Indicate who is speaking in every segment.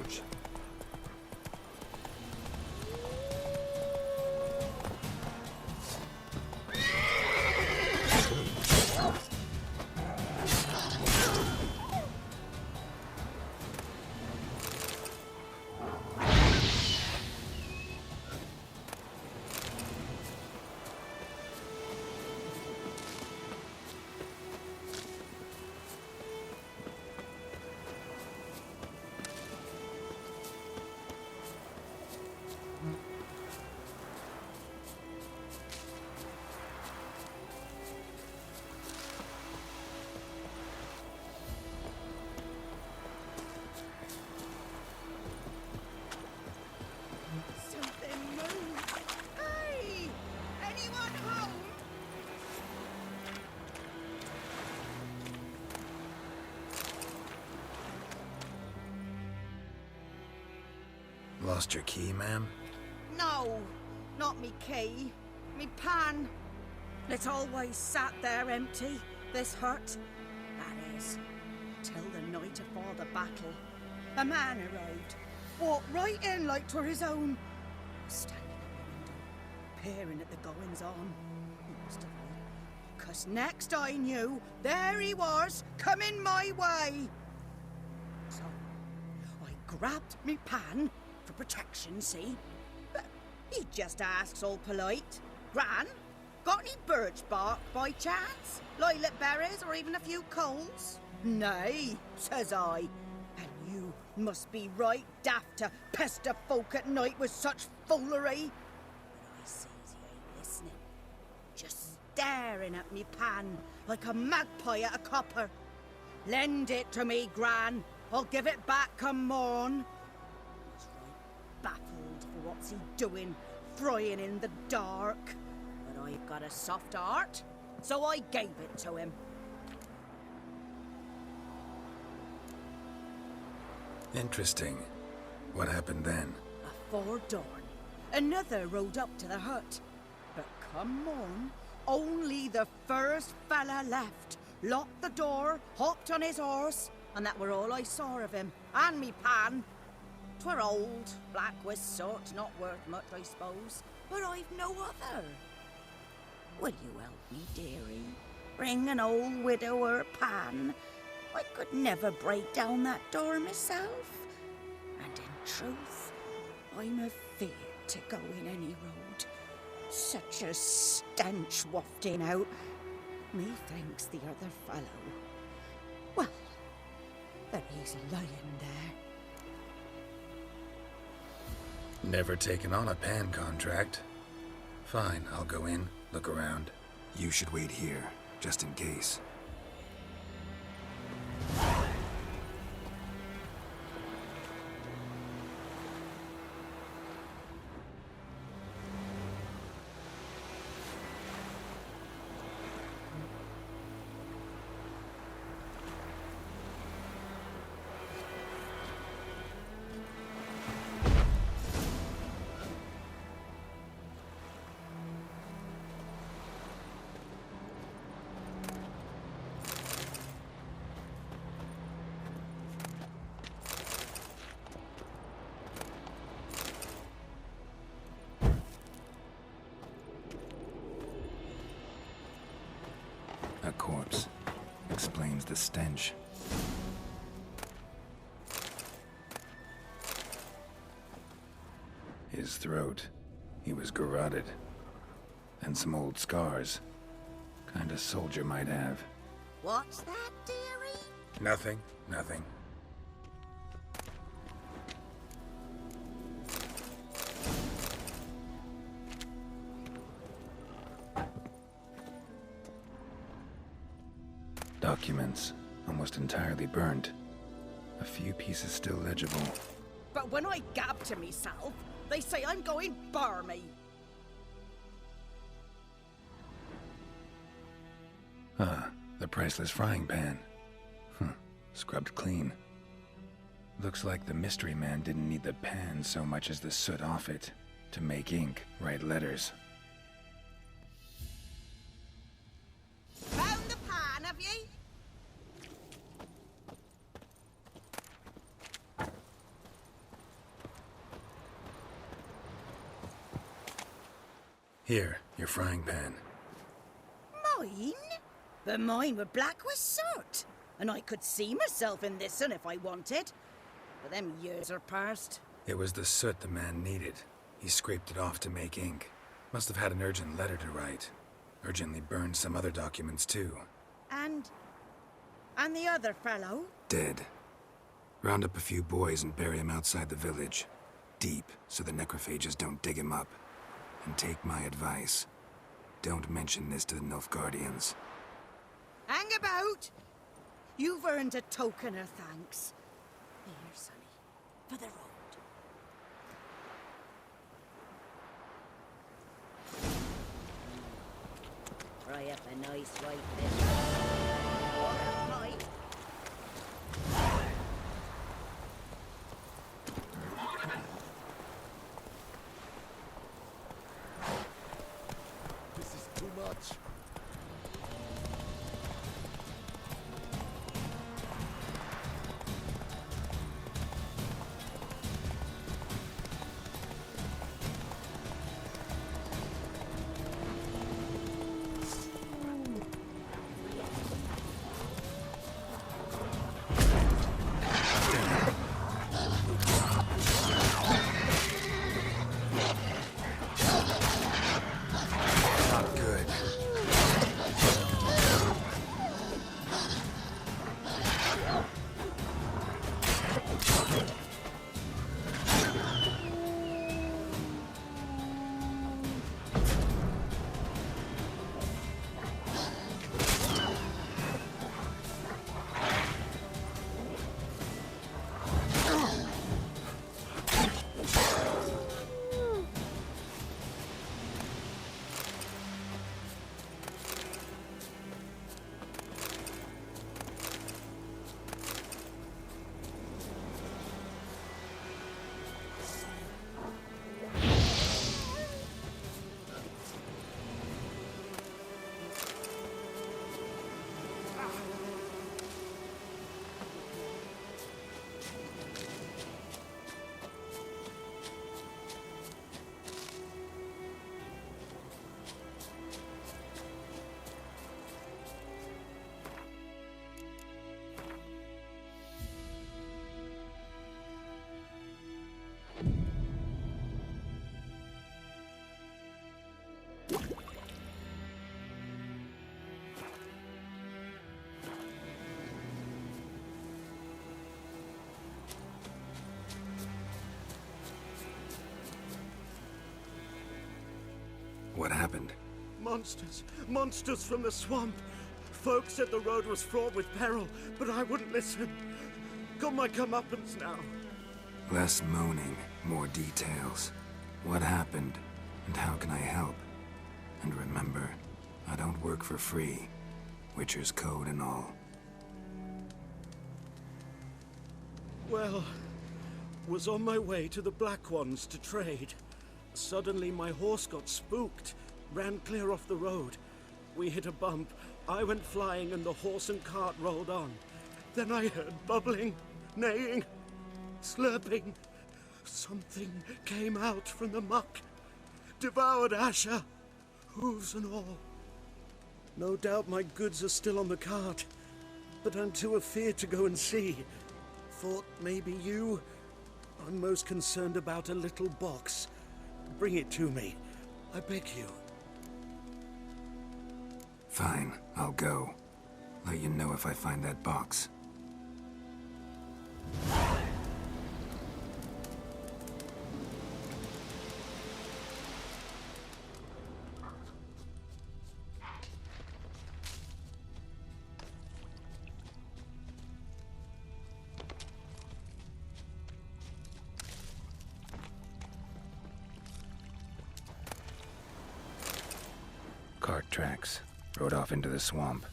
Speaker 1: approach.
Speaker 2: Something moved. Hey! Anyone home?
Speaker 1: Lost your key, ma'am?
Speaker 2: No, not me key. Me pan. It always sat there empty, this hut. That is, till the night afore the battle. A man arrived, walked right in like 'twere his own. Standing at the window, peering at the goings-on. He must have been. 'Cause next I knew, there he was, coming my way. So, I grabbed me pan, for protection, see? But he just asks all polite, Gran, got any birch bark by chance? Lilac berries or even a few coals? Nay, says I. And you must be right daft to pester folk at night with such foolery. But I sees he ain't listening. Just staring at me pan like a magpie at a copper. Lend it to me, Gran. I'll give it back come morn. I was right baffled for what's he doing, frying in the dark. But I've got a soft heart, so I gave it to him.
Speaker 1: Interesting. What happened then?
Speaker 2: Afore dawn, another rode up to the hut. But come on, only the first fella left. Locked the door, hopped on his horse, and that were all I saw of him. And me pan. 'Twere old, black with soot, not worth much, I suppose. But I've no other. Will you help me, dearie? Bring an old widower pan. I could never break down that door myself. And in truth, I'm afeard to go in any road. Such a stench wafting out. Methinks the other fellow. Well, there he's lying there.
Speaker 1: Never taken on a pan contract. Fine, I'll go in, look around. You should wait here, just in case. A corpse. Explains the stench. His throat. He was garroted. And some old scars. Kind of soldier might have.
Speaker 2: What's that, dearie?
Speaker 1: Nothing. Documents, almost entirely burnt. A few pieces still legible.
Speaker 2: But when I gab to myself, they say I'm going barmy.
Speaker 1: Ah, the priceless frying pan. Scrubbed clean. Looks like the mystery man didn't need the pan so much as the soot off it to make ink, write letters.
Speaker 2: Found the pan, have ye?
Speaker 1: Here, your frying pan.
Speaker 2: Mine? But mine were black with soot. And I could see myself in this one if I wanted. But them years are past.
Speaker 1: It was the soot the man needed. He scraped it off to make ink. Must have had an urgent letter to write. Urgently burned some other documents too.
Speaker 2: And the other fellow?
Speaker 1: Dead. Round up a few boys and bury him outside the village. Deep, so the necrophages don't dig him up. And take my advice. Don't mention this to the Nilfgaardians.
Speaker 2: Hang about! You've earned a token of thanks. Here, sonny, for the road. Fry up a nice white fish. Water pipe.
Speaker 3: This is too much.
Speaker 1: Not good. What happened?
Speaker 3: Monsters! Monsters from the swamp! Folks said the road was fraught with peril, but I wouldn't listen. Got my comeuppance now.
Speaker 1: Less moaning, more details. What happened, and how can I help? And remember, I don't work for free. Witcher's code and all.
Speaker 3: Well, was on my way to the Black Ones to trade. Suddenly my horse got spooked, ran clear off the road. We hit a bump, I went flying and the horse and cart rolled on. Then I heard bubbling, neighing, slurping. Something came out from the muck, devoured Asher, hooves and all. No doubt my goods are still on the cart, but I'm too afeard to go and see. Thought maybe you. I'm most concerned about a little box. Bring it to me. I beg you.
Speaker 1: Fine, I'll go. Let you know if I find that box. Cart tracks. Rode off into the swamp.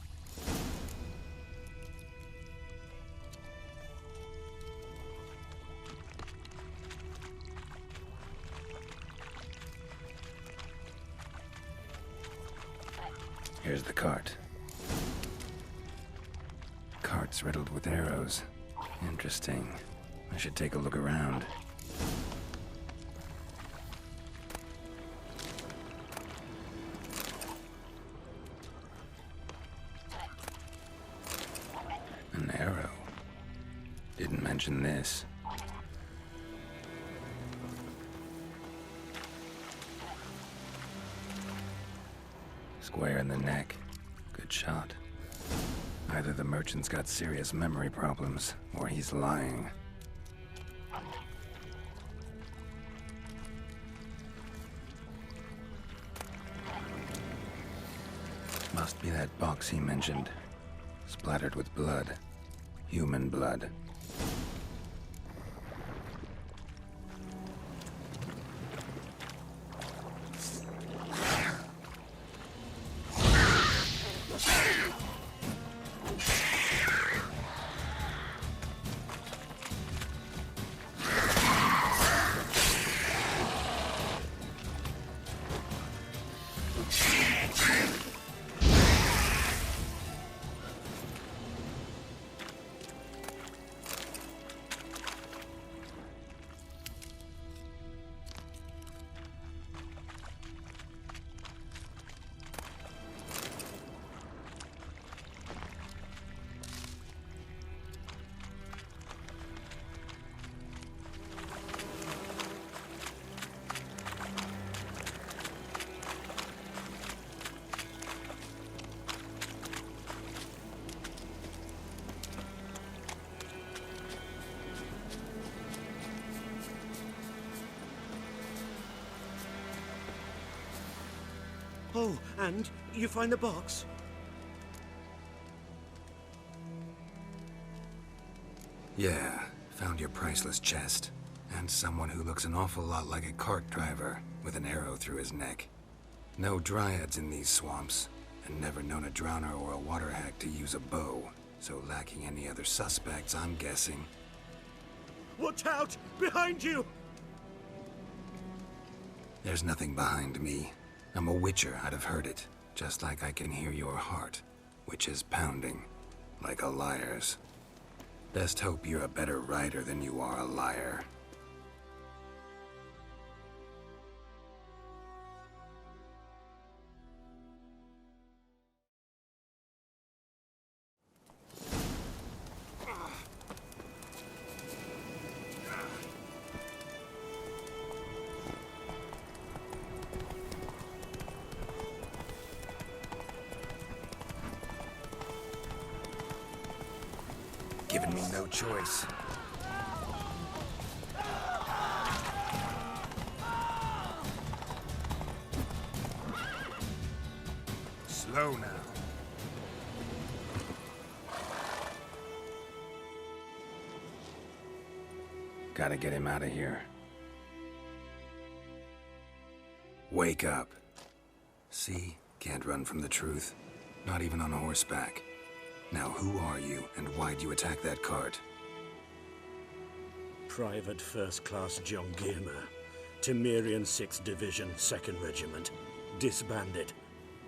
Speaker 1: Here's the cart. Cart's riddled with arrows. Interesting. I should take a look around. mention this. Square in the neck. Good shot. Either the merchant's got serious memory problems, or he's lying. Must be that box he mentioned. Splattered with blood. Human blood.
Speaker 3: Oh, and you find the box?
Speaker 1: Yeah, found your priceless chest. And someone who looks an awful lot like a cart driver, with an arrow through his neck. No dryads in these swamps, and never known a drowner or a water hack to use a bow. So lacking any other suspects, I'm guessing.
Speaker 3: Watch out! Behind you!
Speaker 1: There's nothing behind me. I'm a witcher, I'd have heard it. Just like I can hear your heart, which is pounding, like a liar's. Best hope you're a better rider than you are a liar. Given me no choice. Slow now. Gotta get him out of here. Wake up. See? Can't run from the truth. Not even on horseback. Now, who are you, and why'd you attack that cart?
Speaker 3: Private First Class John Giermer, Temerian 6th Division, 2nd Regiment. Disbanded,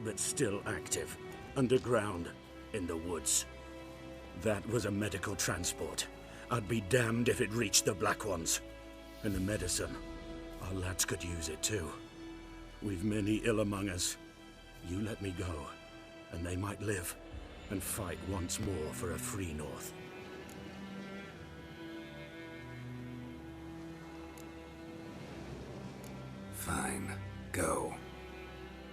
Speaker 3: but still active. Underground, in the woods. That was a medical transport. I'd be damned if it reached the Black Ones. And the medicine, our lads could use it too. We've many ill among us. You let me go, and they might live. And fight once more for a free North.
Speaker 1: Fine. Go.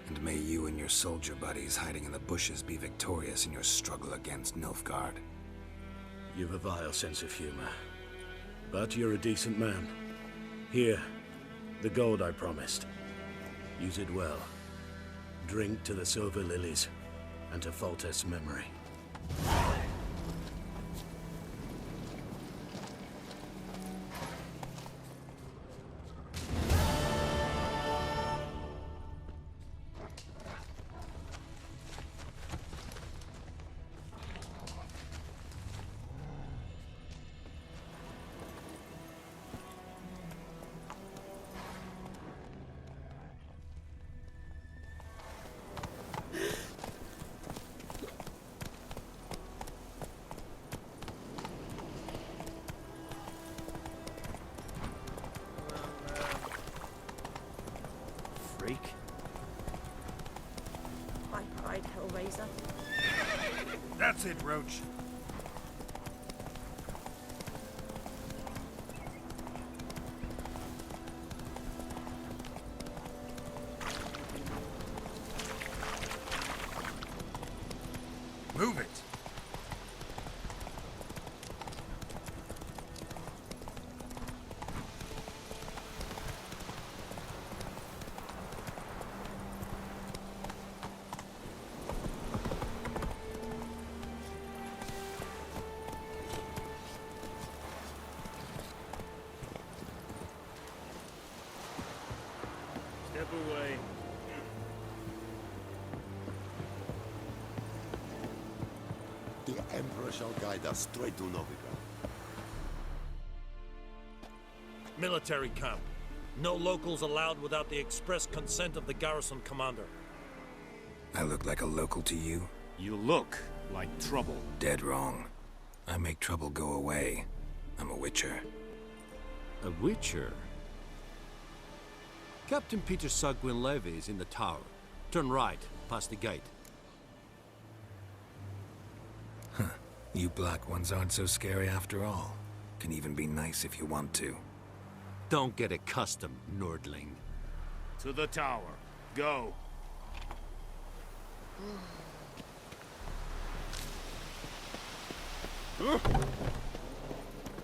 Speaker 1: And may you and your soldier buddies hiding in the bushes be victorious in your struggle against Nilfgaard.
Speaker 3: You've a vile sense of humor. But you're a decent man. Here, the gold I promised. Use it well. Drink to the silver lilies. And to Foltest's memory.
Speaker 2: My pride, Hellraiser.
Speaker 1: That's it, Roach.
Speaker 4: Emperor shall guide us straight to Novigrad.
Speaker 5: Military camp. No locals allowed without the express consent of the garrison commander.
Speaker 1: I look like a local to you?
Speaker 6: You look like trouble.
Speaker 1: Dead wrong. I make trouble go away. I'm a witcher.
Speaker 6: A witcher? Captain Peter Sagwin Levy is in the tower. Turn right, past the gate.
Speaker 1: Huh. You black ones aren't so scary after all. Can even be nice if you want to.
Speaker 6: Don't get accustomed, Nordling.
Speaker 5: To the tower. Go.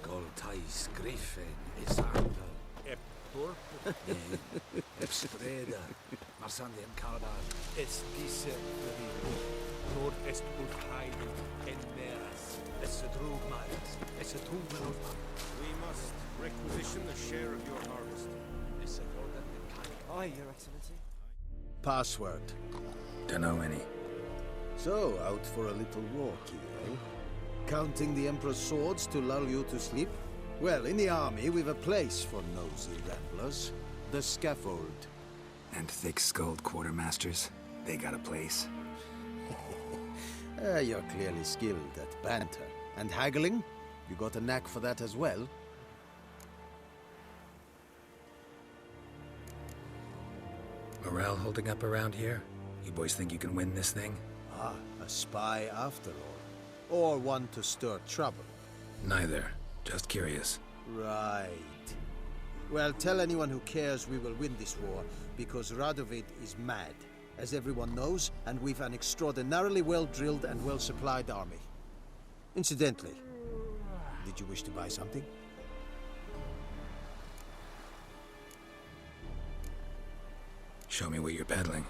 Speaker 7: Goltais Griffin Isardo. Spreda. Marsandian Kardar.
Speaker 5: Es diese Nord est Ulfheiden en Meras. Es drug miles. Es drug
Speaker 6: We must requisition the share of your harvest.
Speaker 7: Aye, Your Excellency.
Speaker 8: Password.
Speaker 1: Dunno any.
Speaker 8: So, out for a little walk, eh? Counting the Emperor's swords to lull you to sleep? Well, in the army, we've a place for nosy ramblers. The scaffold.
Speaker 1: And thick-skulled quartermasters? They got a place?
Speaker 8: You're clearly skilled at banter. And haggling? You got a knack for that as well?
Speaker 1: Morale holding up around here? You boys think you can win this thing?
Speaker 8: Ah, a spy after all. Or one to stir trouble.
Speaker 1: Neither. Just curious.
Speaker 8: Right. Well, tell anyone who cares we will win this war, because Radovid is mad, as everyone knows, and we've an extraordinarily well-drilled and well-supplied army. Incidentally, did you wish to buy something?
Speaker 1: Show me what you're peddling.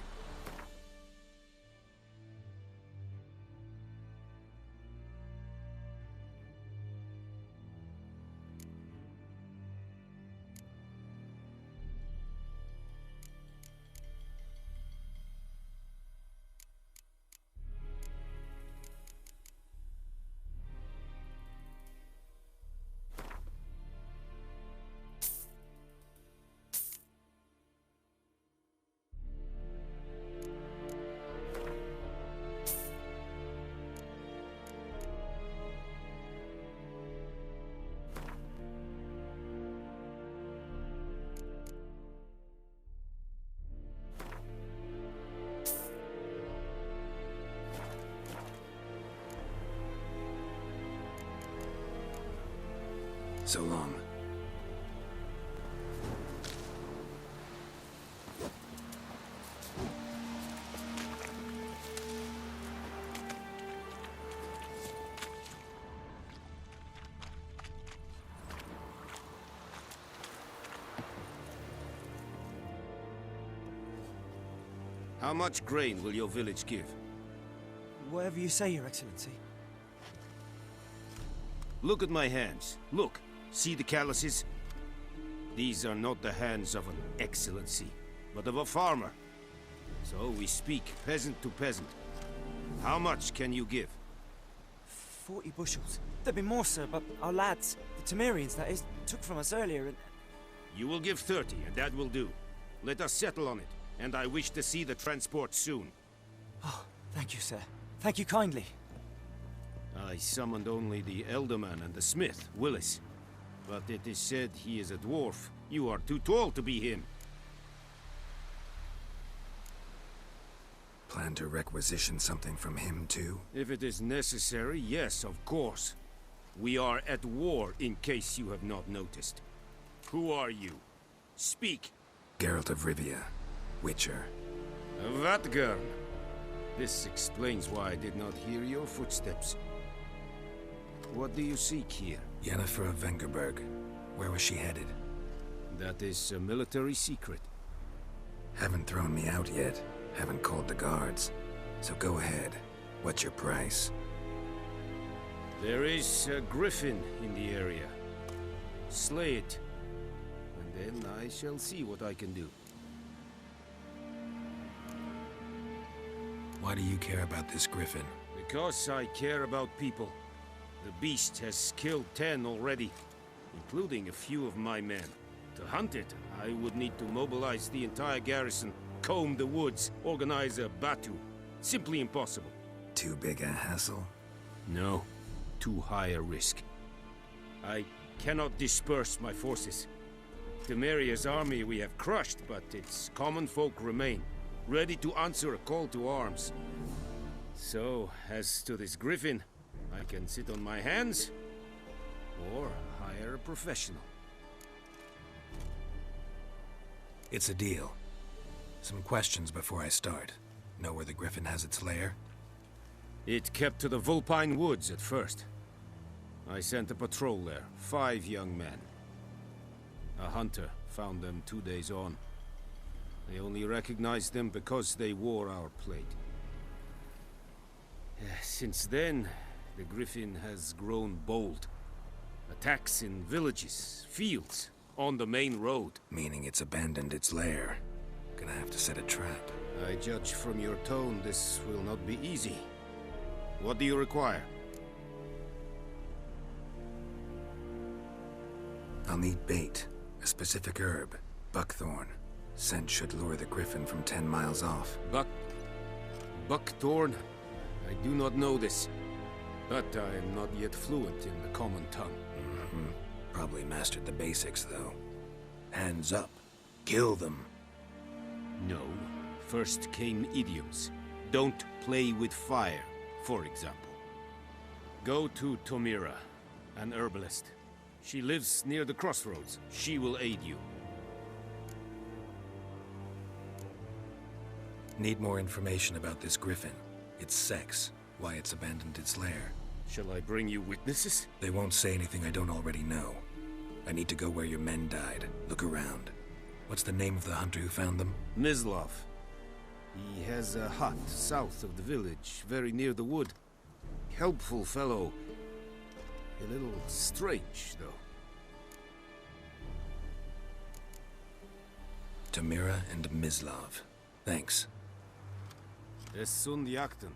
Speaker 1: So long.
Speaker 6: How much grain will your village give?
Speaker 7: Whatever you say, Your Excellency.
Speaker 6: Look at my hands. Look. See the calluses? These are not the hands of an excellency, but of a farmer. So we speak peasant to peasant. How much can you give?
Speaker 7: 40 bushels. There'd be more, sir, but our lads, the Temerians, that is, took from us earlier and...
Speaker 6: You will give 30, and that will do. Let us settle on it, and I wish to see the transport soon.
Speaker 7: Oh, thank you, sir. Thank you kindly.
Speaker 6: I summoned only the Elderman and the smith, Willis. But it is said he is a dwarf. You are too tall to be him.
Speaker 1: Plan to requisition something from him, too?
Speaker 6: If it is necessary, yes, of course. We are at war, in case you have not noticed. Who are you? Speak!
Speaker 1: Geralt of Rivia, Witcher.
Speaker 6: Vatgern. This explains why I did not hear your footsteps. What do you seek here?
Speaker 1: Yennefer of Vengerberg. Where was she headed?
Speaker 6: That is a military secret.
Speaker 1: Haven't thrown me out yet. Haven't called the guards. So go ahead. What's your price?
Speaker 6: There is a griffin in the area. Slay it. And then I shall see what I can do.
Speaker 1: Why do you care about this griffin?
Speaker 6: Because I care about people. The beast has killed 10 already, including a few of my men. To hunt it, I would need to mobilize the entire garrison, comb the woods, organize a batu. Simply impossible.
Speaker 1: Too big a hassle?
Speaker 6: No, too high a risk. I cannot disperse my forces. Temeria's army we have crushed, but its common folk remain, ready to answer a call to arms. So, as to this griffin, I can sit on my hands, or hire a professional.
Speaker 1: It's a deal. Some questions before I start. Know where the griffin has its lair?
Speaker 6: It kept to the Vulpine Woods at first. I sent a patrol there, 5 young men. A hunter found them 2 days on. They only recognized them because they wore our plate. Since then, the griffin has grown bold. Attacks in villages, fields, on the main road.
Speaker 1: Meaning it's abandoned its lair. Gonna have to set a trap.
Speaker 6: I judge from your tone this will not be easy. What do you require?
Speaker 1: I'll need bait. A specific herb. Buckthorn. Scent should lure the griffin from 10 miles off.
Speaker 6: Buckthorn? I do not know this. But I am not yet fluent in the common tongue.
Speaker 1: Probably mastered the basics, though. Hands up. Kill them.
Speaker 6: No. First came idioms. Don't play with fire, for example. Go to Tomira, an herbalist. She lives near the crossroads. She will aid you.
Speaker 1: Need more information about this griffin. Its sex. Why it's abandoned its lair.
Speaker 6: Shall I bring you witnesses?
Speaker 1: They won't say anything I don't already know. I need to go where your men died. Look around. What's the name of the hunter who found them?
Speaker 6: Mislav. He has a hut south of the village, very near the wood. Helpful fellow. A little strange, though.
Speaker 1: Tamira and Mislav. Thanks.
Speaker 6: Es sunt jakten.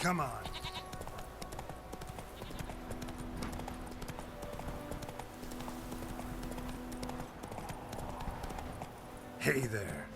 Speaker 1: Come on. Hey there.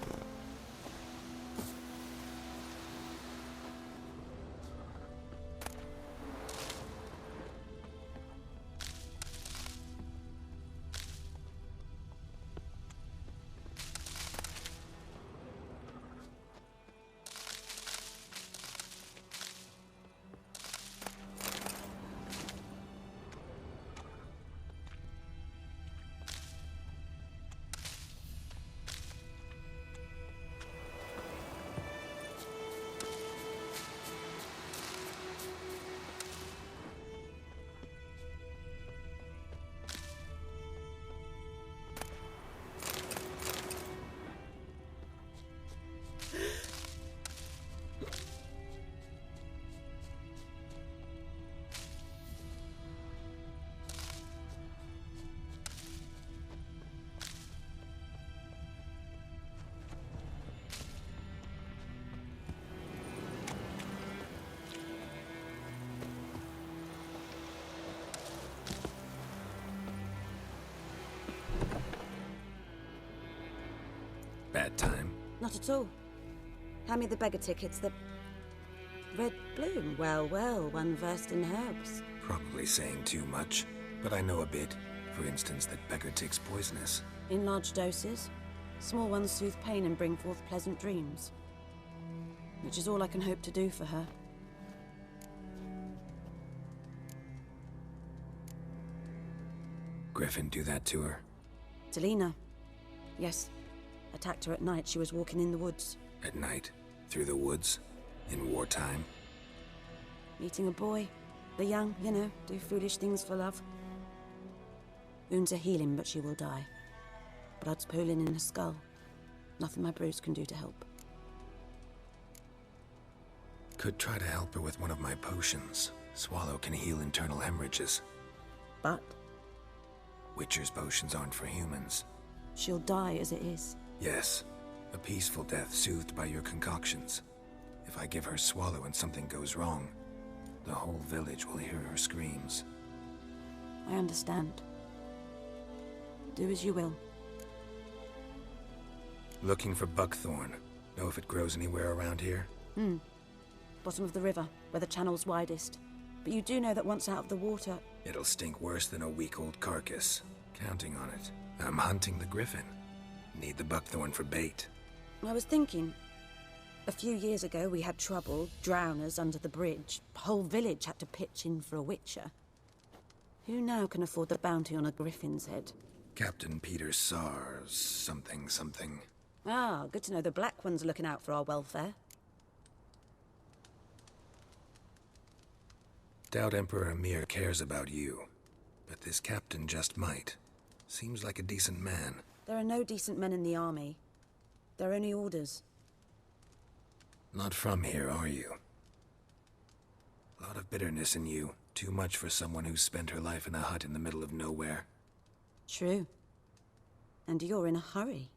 Speaker 1: Bad time?
Speaker 2: Not at all. Hand me the beggar tickets, the... Red bloom. Well, well, one versed in herbs.
Speaker 1: Probably saying too much, but I know a bit. For instance, that beggar tick's poisonous.
Speaker 2: In large doses. Small ones soothe pain and bring forth pleasant dreams. Which is all I can hope to do for her.
Speaker 1: Griffin do that to her?
Speaker 2: Delina. Yes. Attacked her at night. She was walking in the woods.
Speaker 1: At night? Through the woods? In wartime?
Speaker 2: Meeting a boy. The young, you know, do foolish things for love. Wounds are healing, but she will die. Blood's pooling in her skull. Nothing my brews can do to help.
Speaker 1: Could try to help her with one of my potions. Swallow can heal internal hemorrhages.
Speaker 2: But
Speaker 1: Witcher's potions aren't for humans.
Speaker 2: she'll die as it is.
Speaker 1: Yes. A peaceful death soothed by your concoctions. If I give her Swallow and something goes wrong, the whole village will hear her screams.
Speaker 2: I understand. Do as you will.
Speaker 1: Looking for buckthorn. Know if it grows anywhere around here?
Speaker 2: Bottom of the river, where the channel's widest. But you do know that once out of the water...
Speaker 1: It'll stink worse than a week-old carcass. Counting on it. I'm hunting the griffin. Need the buckthorn for bait.
Speaker 2: I was thinking... A few years ago we had trouble, drowners under the bridge. Whole village had to pitch in for a witcher. Who now can afford the bounty on a griffin's head?
Speaker 1: Captain Peter Sars, something.
Speaker 2: Ah, good to know the Black One's looking out for our welfare.
Speaker 1: Doubt Emperor Emir cares about you. But this captain just might. Seems like a decent man.
Speaker 2: There are no decent men in the army. They're only orders.
Speaker 1: Not from here, are you? Lot of bitterness in you. Too much for someone who's spent her life in a hut in the middle of nowhere.
Speaker 2: True. And you're in a hurry.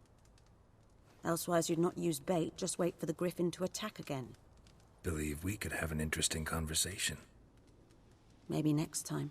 Speaker 2: Elsewise you'd not use bait, just wait for the griffin to attack again.
Speaker 1: Believe we could have an interesting conversation.
Speaker 2: Maybe next time.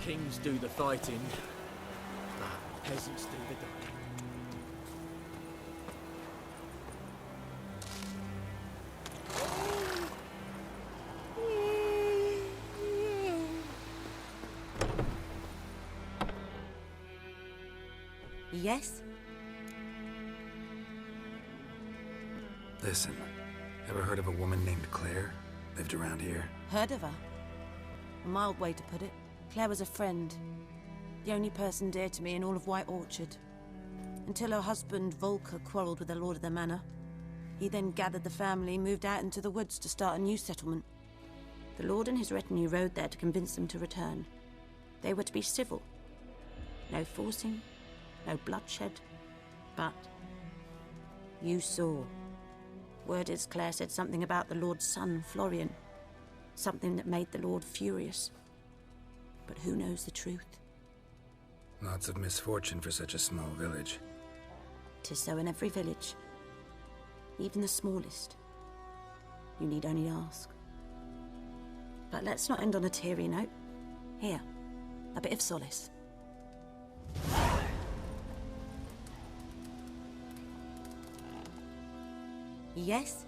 Speaker 5: Kings do the fighting, but peasants do the dying.
Speaker 2: Yes?
Speaker 1: Listen, ever heard of a woman named Claire? Lived around here?
Speaker 2: Heard of her? A mild way to put it. Claire was a friend. The only person dear to me in all of White Orchard. Until her husband, Volker, quarreled with the lord of the manor. He then gathered the family, moved out into the woods to start a new settlement. The lord and his retinue rode there to convince them to return. They were to be civil. No forcing, no bloodshed. But you saw. Word is Claire said something about the lord's son, Florian. Something that made the lord furious. But who knows the truth?
Speaker 1: Lots of misfortune for such a small village.
Speaker 2: 'Tis so in every village. Even the smallest. You need only ask. But let's not end on a teary note. Here, a bit of solace. Yes?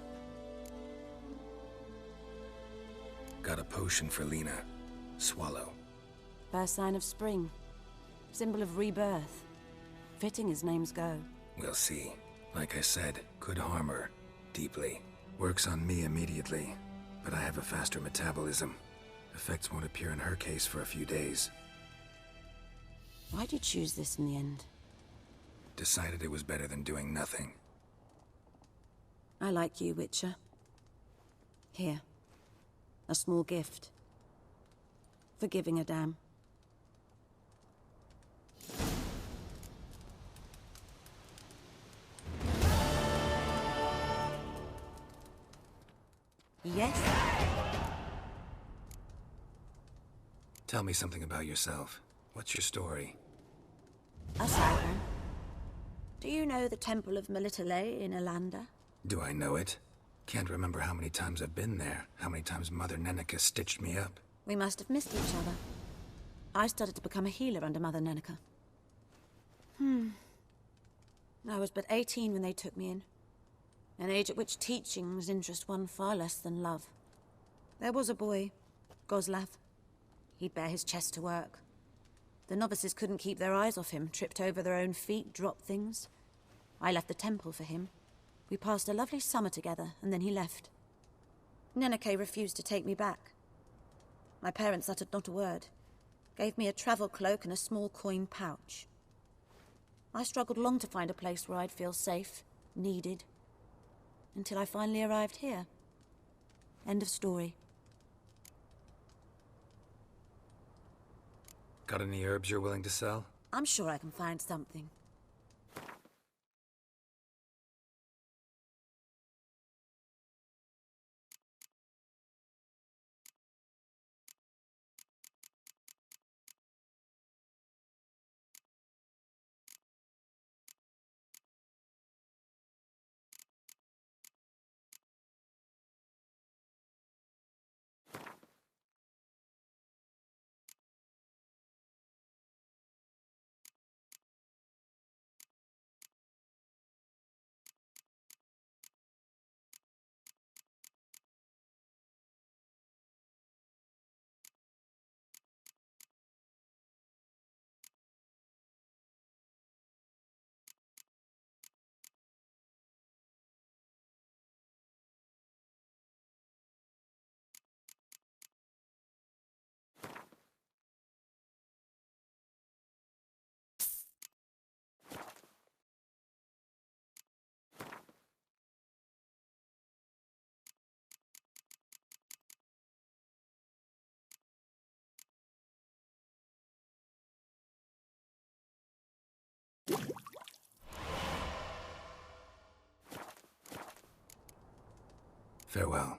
Speaker 1: Got a potion for Lena. Swallow.
Speaker 2: First sign of spring. Symbol of rebirth. Fitting as names go.
Speaker 1: We'll see. Like I said, could harm her. Deeply. Works on me immediately. But I have a faster metabolism. Effects won't appear in her case for a few days.
Speaker 2: Why'd you choose this in the end?
Speaker 1: Decided it was better than doing nothing.
Speaker 2: I like you, Witcher. Here. A small gift. For giving a damn. Yes?
Speaker 1: Tell me something about yourself. What's your story?
Speaker 2: A side one. Do you know the Temple of Melitele in Alanda?
Speaker 1: Do I know it? Can't remember how many times I've been there, how many times Mother Neneka stitched me up.
Speaker 2: We must have missed each other. I started to become a healer under Mother Neneka. I was but 18 when they took me in. An age at which teachings interest one far less than love. There was a boy, Goslav. He'd bare his chest to work. The novices couldn't keep their eyes off him, tripped over their own feet, dropped things. I left the temple for him. We passed a lovely summer together, and then he left. Neneke refused to take me back. My parents uttered not a word. Gave me a travel cloak and a small coin pouch. I struggled long to find a place where I'd feel safe, needed, until I finally arrived here. End of story.
Speaker 1: Got any herbs you're willing to sell?
Speaker 2: I'm sure I can find something.
Speaker 1: Farewell.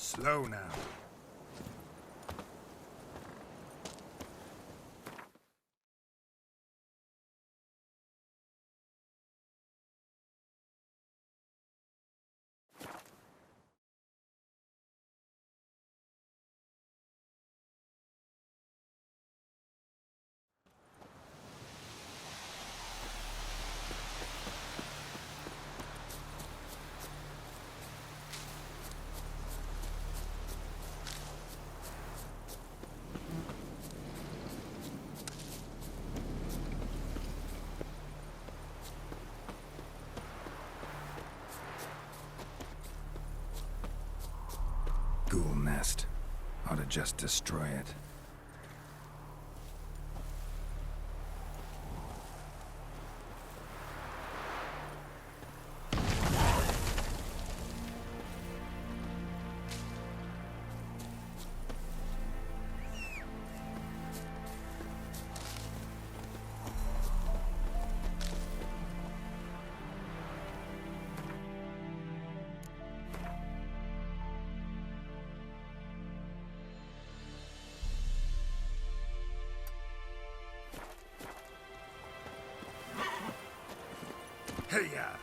Speaker 1: Slow now. Ghoul nest. Ought to just destroy it. Hey-ya!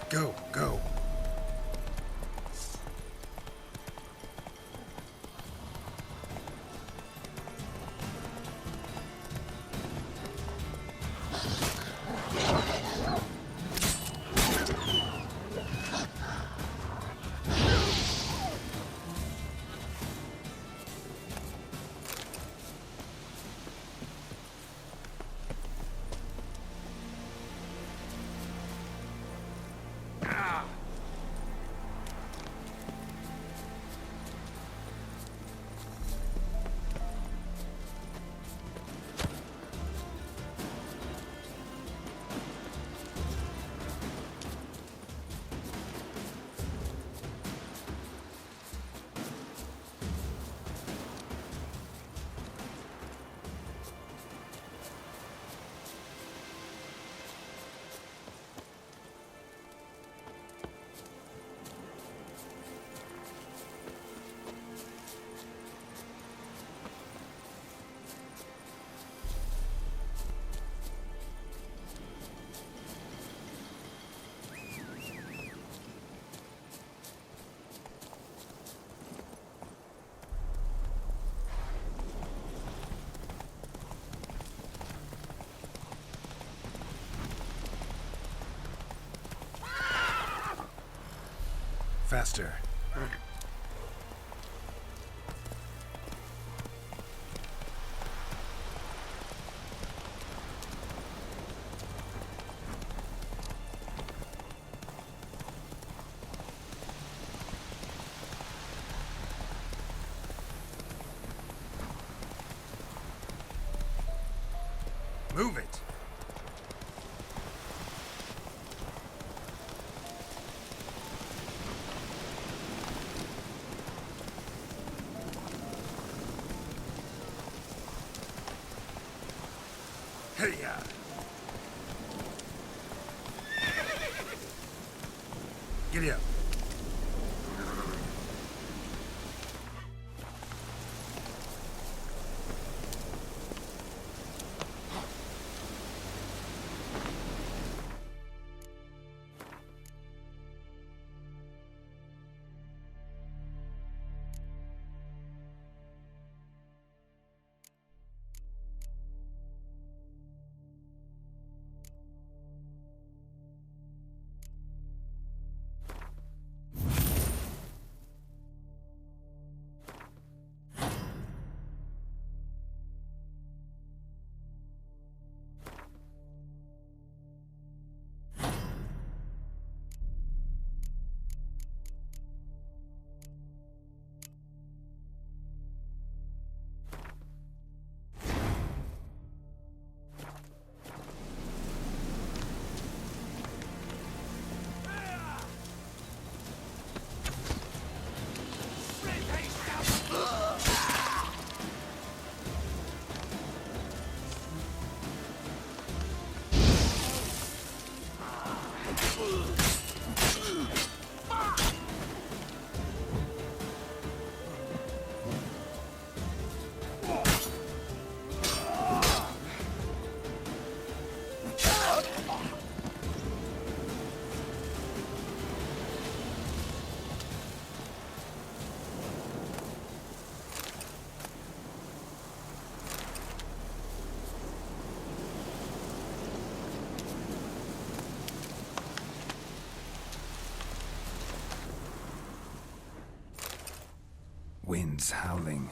Speaker 1: Go, go. Faster. Move it. Hey-ya! Giddy up. Winds howling.